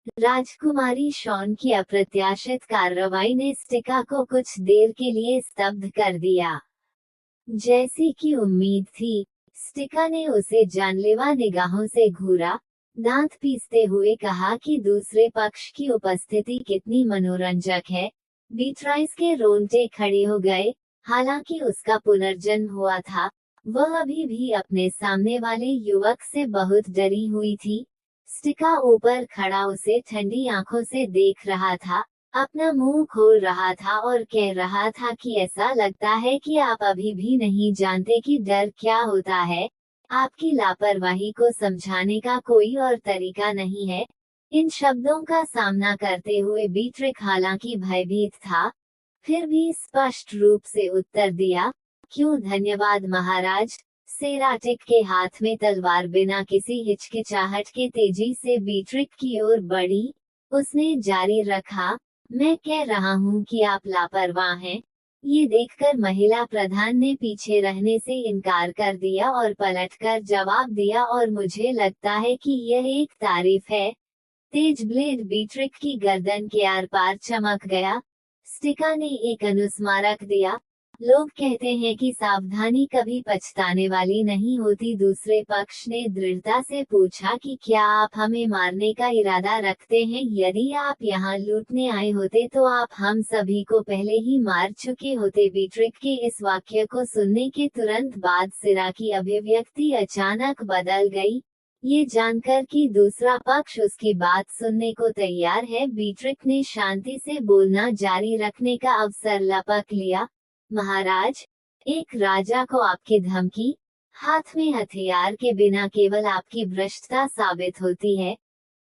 राजकुमारी Shawn की अप्रत्याशित कार्रवाई ने स्टिका को कुछ देर के लिए स्तब्ध कर दिया। जैसी कि उम्मीद थी, स्टिका ने उसे जानलेवा निगाहों से घूरा, दांत पीसते हुए कहा कि दूसरे पक्ष की उपस्थिति कितनी मनोरंजक है। बीट्राइस के रोंगटे खड़े हो गए। हालांकि उसका पुनर्जन्म हुआ था, वह अभी भी अपने सामने वाले युवक से बहुत डरी हुई थी। स्टिका ऊपर खड़ा उसे ठंडी आंखों से देख रहा था, अपना मुंह खोल रहा था और कह रहा था कि ऐसा लगता है कि आप अभी भी नहीं जानते कि डर क्या होता है। आपकी लापरवाही को समझाने का कोई और तरीका नहीं है। इन शब्दों का सामना करते हुए बीट्रिक हालांकि भयभीत था, फिर भी स्पष्ट रूप से उत्तर दिया, क्यों धन्यवाद महाराज। सेराटिक के हाथ में तलवार बिना किसी हिचकिचाहट के तेजी से बीट्रिक की ओर बढ़ी। उसने जारी रखा, मैं कह रहा हूँ कि आप लापरवाह हैं। ये देखकर महिला प्रधान ने पीछे रहने से इनकार कर दिया और पलटकर जवाब दिया, और मुझे लगता है कि यह एक तारीफ है। तेज ब्लेड बीट्रिक की गर्दन के आर पार चमक गया। स्टिका ने एक अनुस्मारक दिया, लोग कहते हैं कि सावधानी कभी पछताने वाली नहीं होती। दूसरे पक्ष ने दृढ़ता से पूछा कि क्या आप हमें मारने का इरादा रखते हैं? यदि आप यहाँ लूटने आए होते तो आप हम सभी को पहले ही मार चुके होते। बीट्रिक के इस वाक्य को सुनने के तुरंत बाद सिरा की अभिव्यक्ति अचानक बदल गई। ये जानकर कि दूसरा पक्ष उसकी बात सुनने को तैयार है, बीट्रिक ने शांति से बोलना जारी रखने का अवसर लपक लिया। महाराज, एक राजा को आपकी धमकी, हाथ में हथियार के बिना केवल आपकी भ्रष्टता साबित होती है।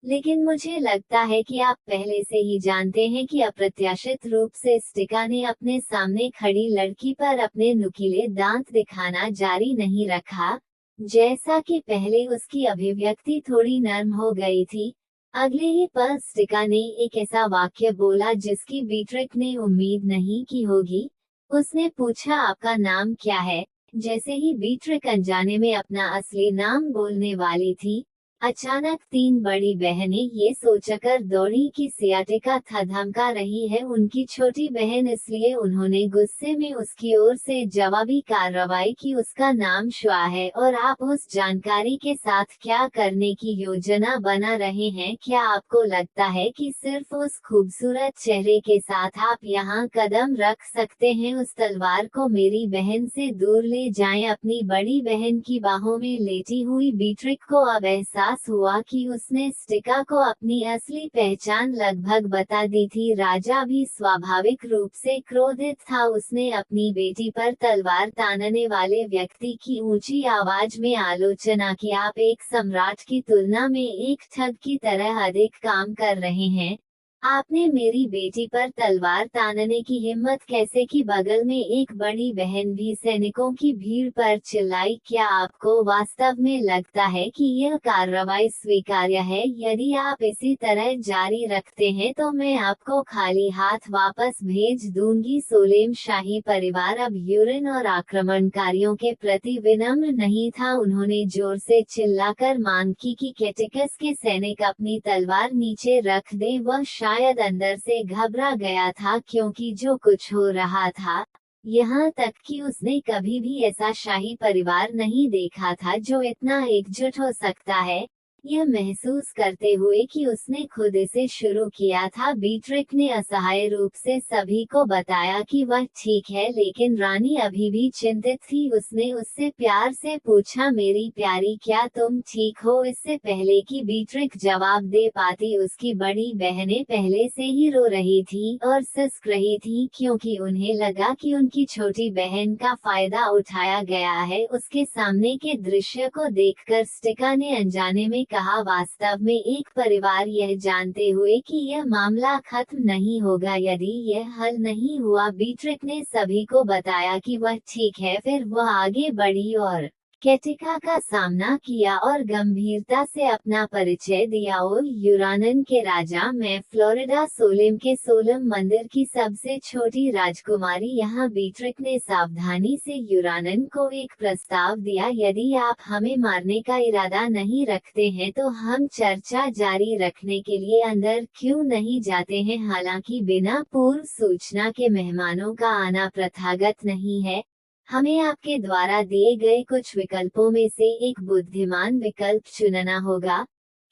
लेकिन मुझे लगता है कि आप पहले से ही जानते हैं कि अप्रत्याशित रूप से स्टिका ने अपने सामने खड़ी लड़की पर अपने नुकीले दांत दिखाना जारी नहीं रखा। जैसा कि पहले उसकी अभिव्यक्ति थोड़ी नर्म हो गई थी, अगले ही पल स्टिका ने एक ऐसा वाक्य बोला जिसकी बीट्रिक ने उम्मीद नहीं की होगी। उसने पूछा, आपका नाम क्या है? जैसे ही बीट्रिक अनजाने में अपना असली नाम बोलने वाली थी, अचानक तीन बड़ी बहनें ये सोचकर दौड़ी कि सियाटिका धमका रही है उनकी छोटी बहन, इसलिए उन्होंने गुस्से में उसकी ओर से जवाबी कार्रवाई की। उसका नाम श्वा है और आप उस जानकारी के साथ क्या करने की योजना बना रहे हैं? क्या आपको लगता है कि सिर्फ उस खूबसूरत चेहरे के साथ आप यहाँ कदम रख सकते हैं? उस तलवार को मेरी बहन से दूर ले जाएं। अपनी बड़ी बहन की बाहों में लेटी हुई बीट्रिक को अब एहसास हुआ कि उसने स्टिका को अपनी असली पहचान लगभग बता दी थी। राजा भी स्वाभाविक रूप से क्रोधित था। उसने अपनी बेटी पर तलवार तानने वाले व्यक्ति की ऊंची आवाज में आलोचना की, आप एक सम्राट की तुलना में एक ठग की तरह अधिक काम कर रहे हैं। आपने मेरी बेटी पर तलवार तानने की हिम्मत कैसे की? बगल में एक बड़ी बहन भी सैनिकों की भीड़ पर चिल्लाई, क्या आपको वास्तव में लगता है कि यह कार्रवाई स्वीकार्य है? यदि आप इसी तरह जारी रखते हैं तो मैं आपको खाली हाथ वापस भेज दूंगी। सोलेम शाही परिवार अब यूरेन और आक्रमणकारियों के प्रति विनम्र नहीं था। उन्होंने जोर से चिल्लाकर मांग की कि कैटिकस के सैनिक अपनी तलवार नीचे रख दें। वह शायद अंदर से घबरा गया था, क्योंकि जो कुछ हो रहा था, यहाँ तक कि उसने कभी भी ऐसा शाही परिवार नहीं देखा था जो इतना एकजुट हो सकता है। यह महसूस करते हुए कि उसने खुद इसे शुरू किया था, बीट्रिक ने असहाय रूप से सभी को बताया कि वह ठीक है, लेकिन रानी अभी भी चिंतित थी। उसने उससे प्यार से पूछा, मेरी प्यारी, क्या तुम ठीक हो? इससे पहले कि बीट्रिक जवाब दे पाती, उसकी बड़ी बहनें पहले से ही रो रही थी और सिसक रही थी, क्योंकि उन्हें लगा कि उनकी छोटी बहन का फायदा उठाया गया है। उसके सामने के दृश्य को देखकर स्टिका ने अनजाने में कहा, वास्तव में एक परिवार यह जानते हुए कि यह मामला खत्म नहीं होगा यदि यह हल नहीं हुआ। बीट्रिक ने सभी को बताया कि वह ठीक है। फिर वह आगे बढ़ी और केटिका का सामना किया और गंभीरता से अपना परिचय दिया। ओ यूरानन के राजा, मैं फ्लोरिडा सोलेम के सोलम मंदिर की सबसे छोटी राजकुमारी। यहाँ बीट्रिक ने सावधानी से यूरानन को एक प्रस्ताव दिया, यदि आप हमें मारने का इरादा नहीं रखते हैं तो हम चर्चा जारी रखने के लिए अंदर क्यों नहीं जाते हैं। हालांकि बिना पूर्व सूचना के मेहमानों का आना प्रथागत नहीं है, हमें आपके द्वारा दिए गए कुछ विकल्पों में से एक बुद्धिमान विकल्प चुनना होगा।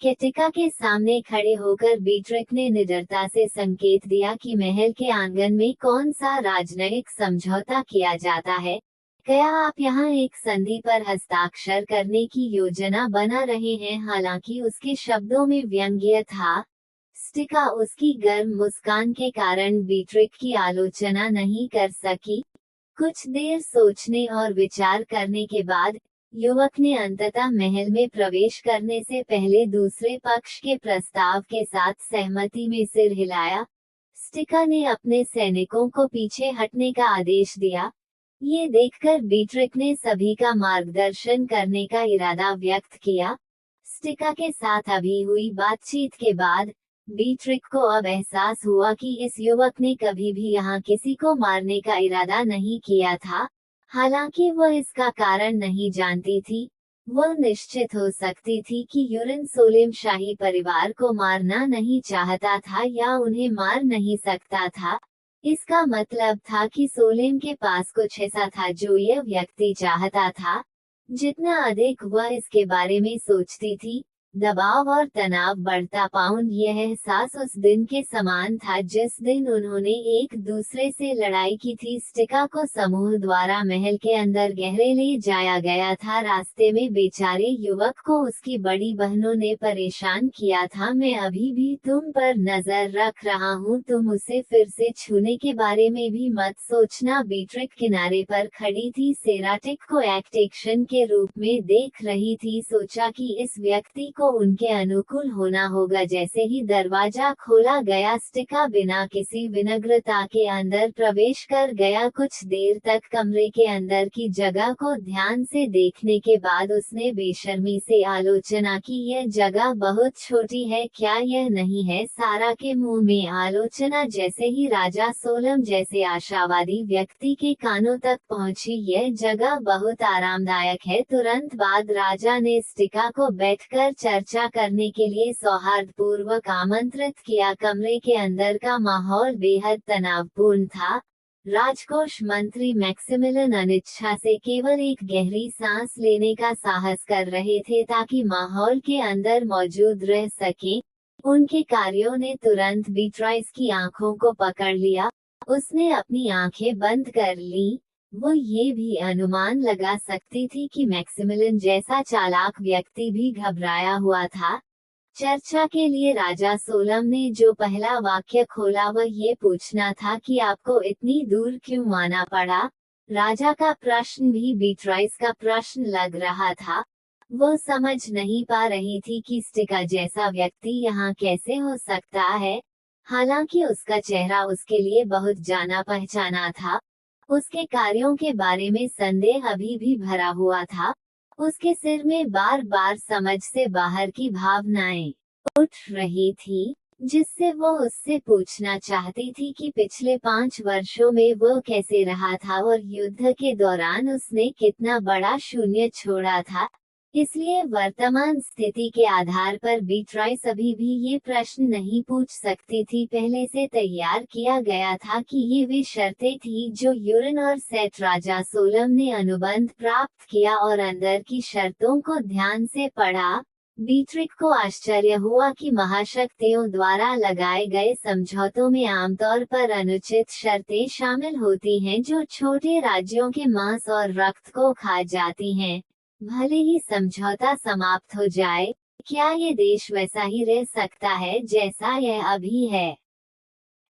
केटिका के सामने खड़े होकर बीट्रिक ने निडरता से संकेत दिया कि महल के आंगन में कौन सा राजनयिक समझौता किया जाता है। क्या आप यहाँ एक संधि पर हस्ताक्षर करने की योजना बना रहे हैं? हालांकि उसके शब्दों में व्यंग्य था, स्टिका उसकी गर्म मुस्कान के कारण बीट्रिक की आलोचना नहीं कर सकी। कुछ देर सोचने और विचार करने के बाद युवक ने अंततः महल में प्रवेश करने से पहले दूसरे पक्ष के प्रस्ताव के साथ सहमति में सिर हिलाया। स्टिका ने अपने सैनिकों को पीछे हटने का आदेश दिया। ये देखकर बीट्रिक ने सभी का मार्गदर्शन करने का इरादा व्यक्त किया। स्टिका के साथ अभी हुई बातचीत के बाद बीट्रिक को अब एहसास हुआ कि इस युवक ने कभी भी यहाँ किसी को मारने का इरादा नहीं किया था। हालांकि वह इसका कारण नहीं जानती थी, वह निश्चित हो सकती थी कि यूरन सोलेम शाही परिवार को मारना नहीं चाहता था या उन्हें मार नहीं सकता था। इसका मतलब था कि सोलेम के पास कुछ ऐसा था जो यह व्यक्ति चाहता था। जितना अधिक वह इसके बारे में सोचती थी, दबाव और तनाव बढ़ता। पाउंड यह एहसास उस दिन के समान था जिस दिन उन्होंने एक दूसरे से लड़ाई की थी। स्टिका को समूह द्वारा महल के अंदर गहरे ले जाया गया था। रास्ते में बेचारे युवक को उसकी बड़ी बहनों ने परेशान किया था। मैं अभी भी तुम पर नजर रख रहा हूँ, तुम उसे फिर से छूने के बारे में भी मत सोचना। बीट्रिक किनारे पर खड़ी थी, सेराटिक को एक्शन के रूप में देख रही थी। सोचा कि इस व्यक्ति को उनके अनुकूल होना होगा। जैसे ही दरवाजा खोला गया, स्टिका बिना किसी विनम्रता के अंदर प्रवेश कर गया। कुछ देर तक कमरे के अंदर की जगह को ध्यान से देखने के बाद उसने बेशर्मी से आलोचना की, यह जगह बहुत छोटी है, क्या यह नहीं है? सारा के मुंह में आलोचना जैसे ही राजा सोलम जैसे आशावादी व्यक्ति के कानों तक पहुंची, यह जगह बहुत आरामदायक है। तुरंत बाद राजा ने स्टिका को बैठकर चर्चा करने के लिए सौहार्दपूर्वक आमंत्रित किया। कमरे के अंदर का माहौल बेहद तनावपूर्ण था। राजकोष मंत्री मैक्सिमिलियन अनिच्छा से केवल एक गहरी सांस लेने का साहस कर रहे थे ताकि माहौल के अंदर मौजूद रह सकें। उनके कार्यों ने तुरंत बीट्राइस की आंखों को पकड़ लिया। उसने अपनी आंखें बंद कर ली। वो ये भी अनुमान लगा सकती थी कि मैक्सिमिलियन जैसा चालाक व्यक्ति भी घबराया हुआ था। चर्चा के लिए राजा सोलम ने जो पहला वाक्य खोला वह ये पूछना था कि आपको इतनी दूर क्यों आना पड़ा। राजा का प्रश्न भी बीट्राइस का प्रश्न लग रहा था। वो समझ नहीं पा रही थी कि स्टिका जैसा व्यक्ति यहाँ कैसे हो सकता है। हालांकि उसका चेहरा उसके लिए बहुत जाना पहचाना था। उसके कार्यों के बारे में संदेह अभी भी भरा हुआ था। उसके सिर में बार बार समझ से बाहर की भावनाएं उठ रही थी, जिससे वो उससे पूछना चाहती थी कि पिछले 5 वर्षों में वो कैसे रहा था और युद्ध के दौरान उसने कितना बड़ा शून्य छोड़ा था। इसलिए वर्तमान स्थिति के आधार पर बीट्राइस अभी भी ये प्रश्न नहीं पूछ सकती थी। पहले से तैयार किया गया था कि ये वे शर्तें थी जो यूरन और सेट राजा सोलम ने अनुबंध प्राप्त किया और अंदर की शर्तों को ध्यान से पढ़ा। बीट्रिक को आश्चर्य हुआ कि महाशक्तियों द्वारा लगाए गए समझौतों में आमतौर पर अनुचित शर्तें शामिल होती हैं जो छोटे राज्यों के मांस और रक्त को खा जाती हैं। भले ही समझौता समाप्त हो जाए, क्या ये देश वैसा ही रह सकता है जैसा यह अभी है?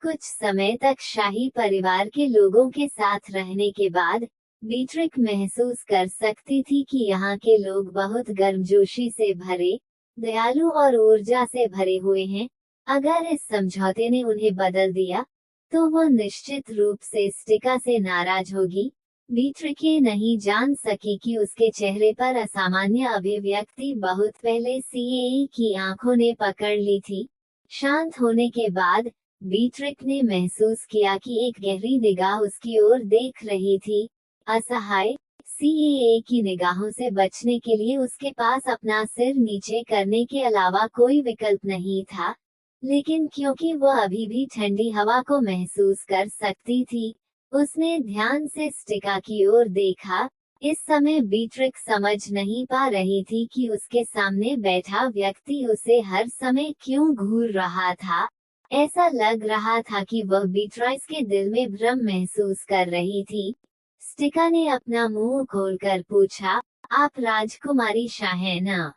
कुछ समय तक शाही परिवार के लोगों के साथ रहने के बाद बीट्रिक महसूस कर सकती थी कि यहाँ के लोग बहुत गर्मजोशी से भरे, दयालु और ऊर्जा से भरे हुए हैं। अगर इस समझौते ने उन्हें बदल दिया, तो वह निश्चित रूप से स्टिका से नाराज होगी। बीट्रिक ये नहीं जान सकी कि उसके चेहरे पर असामान्य अभिव्यक्ति बहुत पहले सीएई की आंखों ने पकड़ ली थी। शांत होने के बाद बीट्रिक ने महसूस किया कि एक गहरी निगाह उसकी ओर देख रही थी। असहाय सीएए की निगाहों से बचने के लिए उसके पास अपना सिर नीचे करने के अलावा कोई विकल्प नहीं था। लेकिन क्योंकि वह अभी भी ठंडी हवा को महसूस कर सकती थी, उसने ध्यान से स्टिका की ओर देखा। इस समय बीट्रिक समझ नहीं पा रही थी कि उसके सामने बैठा व्यक्ति उसे हर समय क्यों घूर रहा था। ऐसा लग रहा था कि वह बीट्राइस के दिल में भ्रम महसूस कर रही थी। स्टिका ने अपना मुंह खोलकर पूछा, आप राजकुमारी शाह हैं ना?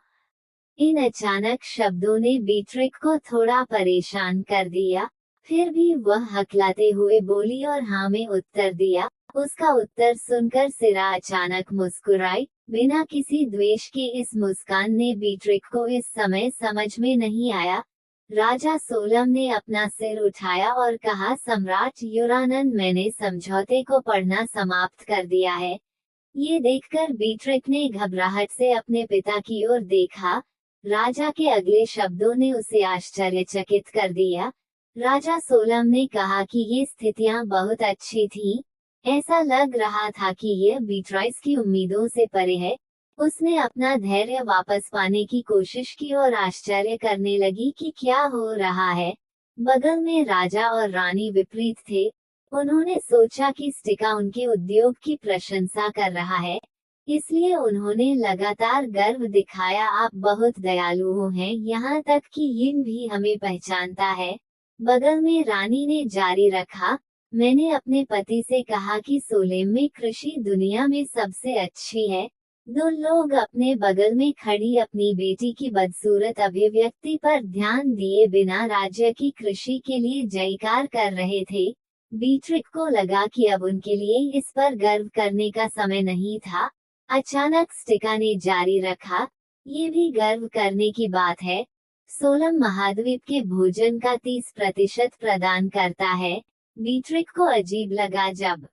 इन अचानक शब्दों ने बीट्रिक को थोड़ा परेशान कर दिया। फिर भी वह हकलाते हुए बोली और हाँ में उत्तर दिया। उसका उत्तर सुनकर सिरा अचानक मुस्कुराई। बिना किसी द्वेष के इस मुस्कान ने बीट्रिक को इस समय समझ में नहीं आया। राजा सोलम ने अपना सिर उठाया और कहा, सम्राट युरानंद, मैंने समझौते को पढ़ना समाप्त कर दिया है। ये देखकर बीट्रिक ने घबराहट से अपने पिता की ओर देखा। राजा के अगले शब्दों ने उसे आश्चर्यचकित कर दिया। राजा सोलम ने कहा कि ये स्थितियां बहुत अच्छी थीं। ऐसा लग रहा था कि यह बीट्राइस की उम्मीदों से परे है। उसने अपना धैर्य वापस पाने की कोशिश की और आश्चर्य करने लगी कि क्या हो रहा है। बगल में राजा और रानी विपरीत थे। उन्होंने सोचा कि स्टिका उनके उद्योग की प्रशंसा कर रहा है, इसलिए उन्होंने लगातार गर्व दिखाया। आप बहुत दयालु हैं, यहाँ तक कि यिन भी हमें पहचानता है। बगल में रानी ने जारी रखा, मैंने अपने पति से कहा कि सोलेम में कृषि दुनिया में सबसे अच्छी है। दो लोग अपने बगल में खड़ी अपनी बेटी की बदसूरत अभिव्यक्ति पर ध्यान दिए बिना राज्य की कृषि के लिए जयकार कर रहे थे। बीट्रिक को लगा कि अब उनके लिए इस पर गर्व करने का समय नहीं था। अचानक स्टिका ने जारी रखा, ये भी गर्व करने की बात है। सोलम महाद्वीप के भोजन का 30% प्रदान करता है। बीट्रिक को अजीब लगा जब